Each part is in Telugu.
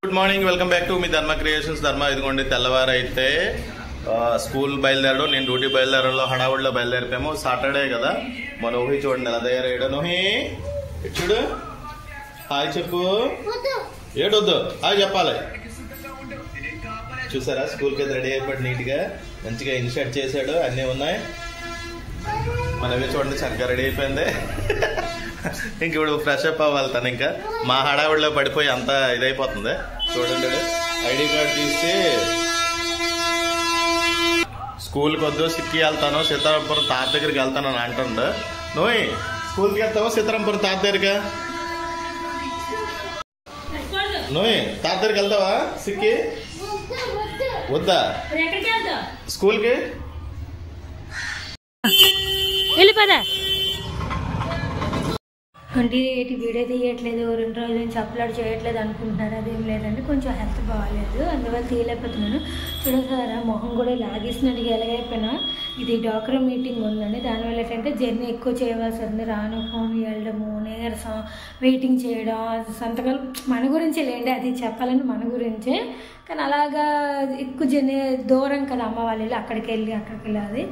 Good morning, welcome back to మీ ధర్మ క్రియేషన్స్. ధర్మ ఇదిగోండి, తెల్లవారైతే స్కూల్ బయలుదేరడం, నేను డ్యూటీ బయలుదేరడంలో హడావుడిలో బయలుదేరిపోయాము. సాటర్డే కదా, మన ఊహి చూడండి ఎలా తయారయ్యాడు. నోహి చూడు, హాయ్ చెప్పు. ఏడొద్దు, హాయ్ చెప్పాలి. చూసారా, స్కూల్కి అయితే రెడీ అయిపోయాడు నీట్ గా, మంచిగా ఇన్షర్ట్ చేశాడు, అన్నీ ఉన్నాయి. మనవి చూడండి చక్కగా రెడీ అయిపోయింది. ఇంక ఇప్పుడు ఫ్రెష్ అప్ అవ్వాలి తను. ఇంకా మా హడావిడిలో పడిపోయి అంతా ఇదైపోతుంది. చూడండి, ఐడి కార్డు తీసి స్కూల్కి వద్దు, సిక్కి వెళ్తాను, సీతారాంపురం తాత దగ్గరికి వెళ్తాను అని అంటుండు. నువ్వు స్కూల్కి వెళ్తావా సీతారాంపురం తాత దగ్గరగా? నువ్వు తాత దగ్గరికి వెళ్తావా సిక్కి? వద్దా స్కూల్కి? వెళ్ళిపోదా అంటే వీడియో తీయట్లేదు, 2 రోజుల నుంచి అప్లోడ్ చేయట్లేదు అనుకుంటున్నారు. అదేం లేదండి, కొంచెం హెల్త్ బాగాలేదు, అందువల్ల తీయలేకపోతున్నాను. చూడసారా మొహం కూడా లాగేసినట్టుగా ఎలాగైపోయినా. ఇది డాక్టర్ మీటింగ్ ఉందండి, దానివల్ల ఏంటంటే జర్నీ ఎక్కువ చేయవలసి ఉంది. రాను ఫోన్ వెళ్ళడము, నీరసం, వెయిటింగ్ చేయడం, సంతకాలు మన గురించి లేండి, అది చెప్పాలంటే మన గురించే. కానీ అలాగా ఎక్కువ జర్నీ దూరం కదా అమ్మ వాళ్ళు, అక్కడికి వెళ్ళాలి.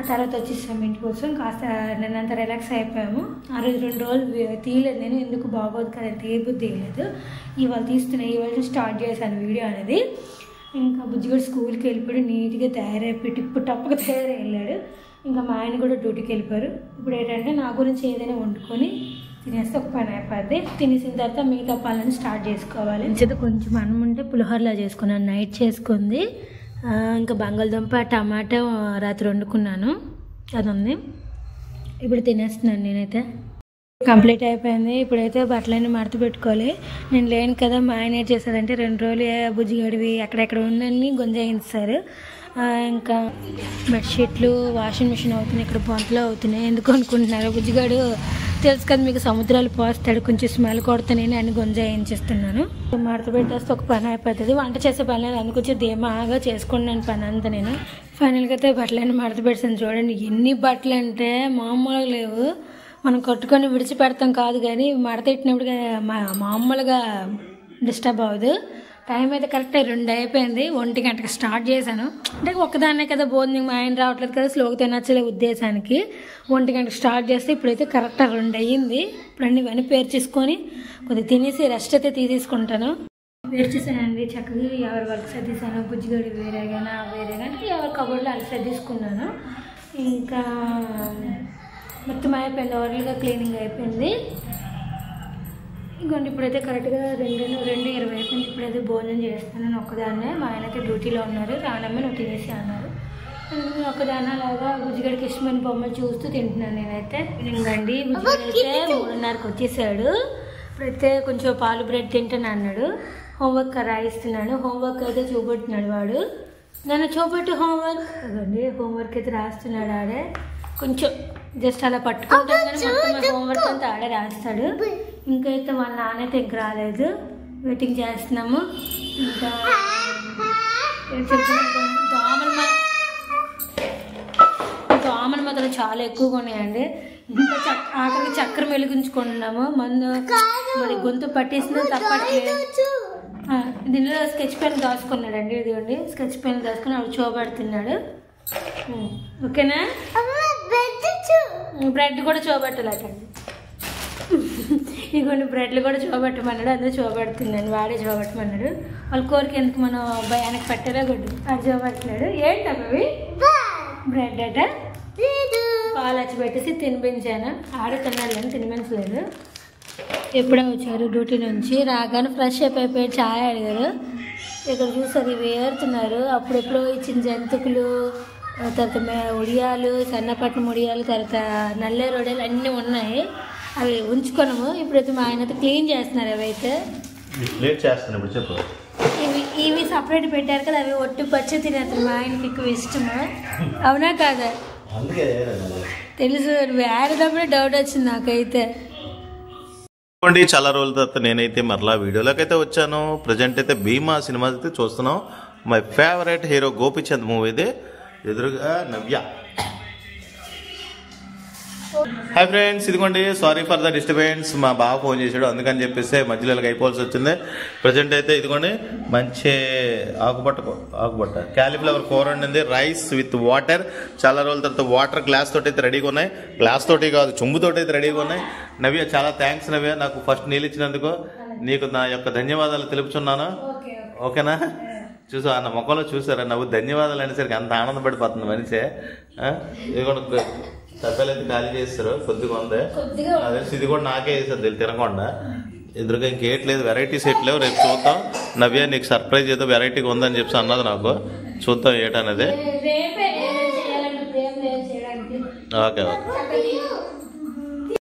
తర్వాత వచ్చేసాము ఇంటి కోసం. కాస్త నేనంతా రిలాక్స్ అయిపోయాము. ఆ రోజు 2 రోజులు తీయలేదు నేను, ఎందుకు బాగోదు కదా తీయబుద్ధి తీయలేదు. ఇవాళ ఇవాళ స్టార్ట్ చేశాను వీడియో అనేది. ఇంకా బుజ్జిగడు స్కూల్కి వెళ్ళిపోయాడు, నీట్గా తయారైపోయి టిప్పు టప్పుగా తయారై వెళ్ళాడు. ఇంకా మా ఆయన కూడా డ్యూటీకి వెళ్ళిపోయారు. ఇప్పుడు ఏంటంటే నా గురించి ఏదైనా వండుకొని తినేస్తే ఒక పని అయిపోద్ది. తినేసిన తర్వాత మిగతా పనులను స్టార్ట్ చేసుకోవాలి. కొంచెం అన్నం ఉంటే పులిహోరలా చేసుకున్నాను, నైట్ చేసుకుంది. ఇంకా బంగాళదుంప టమాటా రాత్రి వండుకున్నాను, అది ఉంది. ఇప్పుడు తినేస్తున్నాను నేనైతే. కంప్లీట్ అయిపోయింది. ఇప్పుడైతే బట్టలన్నీ మడత పెట్టుకోవాలి. నేను లేను కదా, మా ఆయన ఏం చేశారంటే 2 రోజులు బుజ్జిగడివి అక్కడెక్కడ ఉన్నన్ని గొంజేయించారు. ఇంకా బెడ్షీట్లు వాషింగ్ మిషన్ అవుతున్నాయి, ఇక్కడ బొంతలో అవుతున్నాయి. ఎందుకు అనుకుంటున్నారు, బుజ్జిగాడు తెలుసు కదా మీకు, సముద్రాలు పోస్తాడు, కొంచెం స్మెల్ కొడతానని అన్ని గొంజేయించేస్తున్నాను. మడత పెట్టేస్తే ఒక పని అయిపోతుంది. వంట చేసే పని లేదు, అందుకొచ్చి ధీమాగా చేసుకున్నాను పని అంతా. నేను ఫైనల్గా అయితే బట్టలన్నీ మడత పెట్టాను. చూడండి ఎన్ని బట్టలు అంటే మామూలుగా లేవు. మనం కట్టుకొని విడిచిపెడతాం కాదు, కానీ మడతెట్టినప్పుడు మామూలుగా డిస్టర్బ్ అవ్వదు. టైం అయితే కరెక్ట్గా 2 అయిపోయింది. 1 గంటకి స్టార్ట్ చేశాను. అంటే ఒకదాన్నే కదా భోజనం, మా ఆయన రావట్లేదు కదా, స్లోగా తినచ్చలే ఉద్దేశానికి 1 గంటకి స్టార్ట్ చేస్తే ఇప్పుడైతే కరెక్ట్గా 2 అయ్యింది. ఇప్పుడు అన్నీ ఇవన్నీ పేరు చేసుకొని కొద్దిగా తినేసి రెస్ట్ అయితే తీసుకుంటాను. పేరు చేశానండి చక్కగా, ఎవరి వర్క్ సర్దీసాను. బుజ్జిగడి వేరేగా అంటే ఎవరి కబోర్డ్లో అలా సర్దీసుకున్నాను. ఇంకా మొత్తం అయిపోయింది, ఓవర్గా క్లీనింగ్ అయిపోయింది. ఇంకోండి ఇప్పుడైతే కరెక్ట్గా 2:20 అయిపోయింది. ఇప్పుడైతే భోజనం చేస్తున్నాను ఒక్కదాన్నే. మా ఆయన అయితే డ్యూటీలో ఉన్నారు, రానమ్మ నువ్వు తినేసి అన్నారు. ఒక్కదాన్ని అలాగా బుజ్జిగడికి ఇష్టమైన బొమ్మలు చూస్తూ తింటున్నాను నేనైతే. ఇంకండి బుజ్జిగడి అయితే 3:30కి వచ్చేసాడు. ఇప్పుడైతే కొంచెం పాలు బ్రెడ్ తింటాను అన్నాడు. హోంవర్క్ రాయిస్తున్నాడు. హోంవర్క్ అయితే చూపెడుతున్నాడు వాడు. నన్ను చూపెట్టు హోంవర్క్. అదండి హోంవర్క్ అయితే రాస్తున్నాడు. ఆడే కొంచెం జస్ట్ అలా పట్టుకుంటాం కానీ మొత్తం హోంవర్క్ అంతా ఆడే రాస్తాడు. ఇంకైతే వాళ్ళ నాన్న అయితే ఇంక రాలేదు, వెయిటింగ్ చేస్తున్నాము. ఇంకా దోమలు మాత్రం చాలా ఎక్కువగా ఉన్నాయండి. ఇంకా ఆఖరికి చక్కెర వెలిగించుకుంటున్నాము. మందు మరి గొంతు పట్టేసిన తప్పట్లేదు. దీనిలో స్కెచ్ పెన్ దాచుకున్నాడండి, ఇదిగోండి స్కెచ్ పెన్ దాచుకుని అవి చూపెడుతున్నాడు. ఓకేనా, బ్రెడ్ కూడా చూపెట్టలేకండి. ఇదిగోండి బ్రెడ్లు కూడా చూపెట్టమన్నాడు, అందరూ చూపెడుతున్నాను. వాడే చూపెట్టమన్నాడు. వాళ్ళ కోరిక ఎందుకు మనం భయానికి పెట్టారా గుడ్డు, అది చూపెట్టలేడు. ఏంటవి బ్రెడ్ అట, పాలు వచ్చి పెట్టేసి తినిపించాను. ఆడుతున్నాడు కానీ తినిపించలేదు. ఎప్పుడో వచ్చారు డ్యూటీ నుంచి, రాగానే ఫ్రెష్ అయిపోయి ఛాయ్ అడిగారు. ఇక్కడ చూసారు ఇవి ఏరుతున్నారు. అప్పుడెప్పుడో ఇచ్చిన జంతుకులు, తర్వాత ఉడియాలు, సన్నపట్నం ఉడియాలు, తర్వాత నల్లేరు ఉడియాలు అన్నీ ఉన్నాయి. అవి ఉంచుకున్నాము. ఇప్పుడైతే మా ఆయన అయితే క్లీన్ చేస్తున్నారు. అవి అయితే ఇవి సపరేట్ పెట్టారు కదా, అవి ఒట్టు పచ్చి తినేస్తారు. మా ఆయనకి ఎక్కువ ఇష్టము, అవునా కాదా తెలుసు. వేరేటప్పుడే డౌట్ వచ్చింది నాకైతే. చాలా రోజుల తర్వాత నేనైతే మరలా వీడియోలోకి అయితే వచ్చాను. ప్రజెంట్ అయితే భీమా సినిమా అయితే చూస్తున్నాం. మై ఫేవరెట్ హీరో గోపిచంద్ మూవీది. ఎదురుగా నవ్య హాయ్ ఫ్రెండ్స్, ఇదిగోండి సారీ ఫర్ ద డిస్టర్బెన్స్. మా బావ ఫోన్ చేశాడు, అందుకని చెప్పేసి మధ్యలో అయిపోవాల్సి వచ్చింది. ప్రజెంట్ అయితే ఇదిగోండి మంచి ఆకుబట్ట క్యాలీఫ్లవర్ కూర వండింది, రైస్ విత్ వాటర్. చాలా రోజుల తర్వాత వాటర్ గ్లాస్ తోటి అయితే రెడీగా ఉన్నాయి. గ్లాస్ తోటి కాదు, చెంబుతోటి అయితే రెడీగా ఉన్నాయి. నవ్య చాలా థ్యాంక్స్ నవ్య, నాకు ఫస్ట్ నీళ్ళు ఇచ్చినందుకు నీకు నా యొక్క ధన్యవాదాలు తెలుపుచున్నాను. ఓకేనా? చూసా అన్న మొక్కలో చూసారా నవ్వు ధన్యవాదాలు అనేసరికి అంత ఆనందపడిపోతుంది మనిషి. ఇదిగోండి సభ్యులు అయితే ఖాళీ చేస్తారు, కొద్దిగా ఉంది. అదే ఇది కూడా నాకే వేసారు తినకుండా. ఎదురుగా ఇంకేట్లేదు, వెరైటీస్ ఎట్లేవు. రేపు చూద్దాం. నవ్య నీకు సర్ప్రైజ్ ఏదో వెరైటీగా ఉందని చెప్పి అన్నది నాకు. చూద్దాం ఏటనేది. Okay okay.